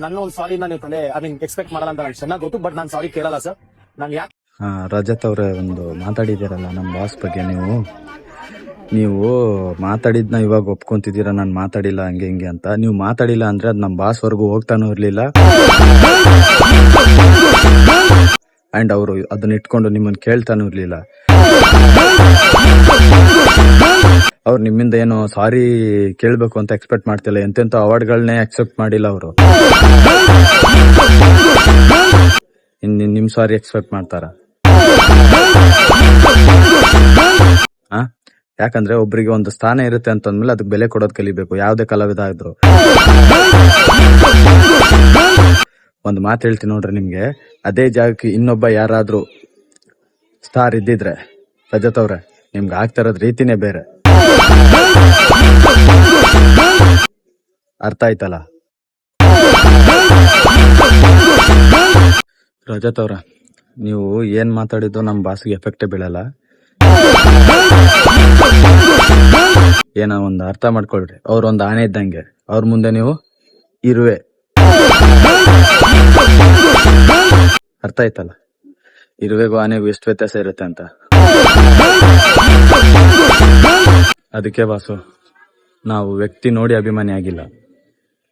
ನನ್ನ ಒಂದು ಸಾರಿ ನಾನು ಎಕ್ಸ್ಪೆಕ್ಟ್ ಮಾಡಲ್ಲ ಅಂತ ನನಗೆ ಚೆನ್ನಾಗಿ ಗೊತ್ತು. ಬಟ್ ನಾನು ಸಾರಿ ಕೇಳಲ್ಲ ಸರ್. ನಾನು ಯಾಕೆ ರಜತ್ ಅವರೇ ಒಂದು ಮಾತಾಡಿದ್ದೀರಲ್ಲ ನಮ್ಮ ಬಾಸ್ ಬಗ್ಗೆ, ನೀವು ಮಾತಾಡಿದ್ನ ಇವಾಗ ಒಪ್ಕೊಂತಿದ್ದೀರಾ, ನಾನು ಮಾತಾಡಿಲ್ಲ ಹಂಗೆ ಹಿಂಗೆ ಅಂತ. ನೀವು ಮಾತಾಡಿಲ್ಲ ಅಂದ್ರೆ ಅದು ನಮ್ಮ ಬಾಸ್ ವರ್ಗೂ ಹೋಗ್ತಾನೂ ಇರ್ಲಿಲ್ಲ. ಅಂಡ್ ಅವರು ಅದನ್ನ ಇಟ್ಕೊಂಡು ನಿಮ್ಮನ್ನ ಕೇಳ್ತಾನೂ ಇರ್ಲಿಲ್ಲ. ಅವ್ರು ನಿಮ್ಮಿಂದ ಏನು ಸಾರಿ ಕೇಳ್ಬೇಕು ಅಂತ ಎಕ್ಸ್ಪೆಕ್ಟ್ ಮಾಡ್ತಿಲ್ಲ. ಎಂತೆಂತ ಅವಾರ್ಡ್ಗಳನ್ನೇ ಅಕ್ಸೆಪ್ಟ್ ಮಾಡಿಲ್ಲ ಅವರು. ನಿಮ್ ಸಾರಿ ಎಕ್ಸ್ಪೆಕ್ಟ್ ಮಾಡ್ತಾರ? ಯಾಕಂದ್ರೆ ಒಬ್ರಿಗೆ ಒಂದು ಸ್ಥಾನ ಇರುತ್ತೆ ಅಂತಂದ್ಮೇಲೆ ಅದಕ್ಕೆ ಬೆಲೆ ಕೊಡೋದ್ ಕಲಿಬೇಕು, ಯಾವ್ದೇ ಕಲಾವಿದ ಇದ್ರು. ಒಂದು ಮಾತು ಹೇಳ್ತೀನಿ ನೋಡ್ರಿ ನಿಮ್ಗೆ, ಅದೇ ಜಾಗಕ್ಕೆ ಇನ್ನೊಬ್ಬ ಯಾರಾದ್ರೂ ಸ್ಟಾರ್ ಇದ್ದಿದ್ರೆ ರಜತ್ ಅವ್ರೆ, ನಿಮ್ಗೆ ಆಗ್ತಾ ಇರೋದ್ ರೀತಿನೇ ಬೇರೆ. ಅರ್ಥ ಆಯ್ತಲ್ಲ? ರಜತ್ ಅವ್ರ, ನೀವು ಏನ್ ಮಾತಾಡಿದ್ದು ನಮ್ ಬಾಸ್ಗೆ ಎಫೆಕ್ಟೇ ಬೀಳಲ್ಲ. ಏನೋ ಒಂದು ಅರ್ಥ ಮಾಡ್ಕೊಳ್ರಿ, ಅವ್ರೊಂದು ಆನೆ ಇದ್ದಂಗೆ, ಅವ್ರ ಮುಂದೆ ನೀವು ಇರುವೆ. ಅರ್ಥ ಆಯ್ತಲ್ಲ? ಇರುವೆಗೂ ಆನೆಗೂ ಎಷ್ಟು ವ್ಯತ್ಯಾಸ ಇರುತ್ತೆ ಅಂತ. ಅದಕ್ಕೆ ಬಾಸು, ನಾವು ವ್ಯಕ್ತಿ ನೋಡಿ ಅಭಿಮಾನಿ ಆಗಿಲ್ಲ,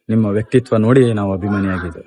ನಿಮ್ಮ ವ್ಯಕ್ತಿತ್ವ ನೋಡಿ ನಾವು ಅಭಿಮಾನಿ ಆಗಿದ್ದು.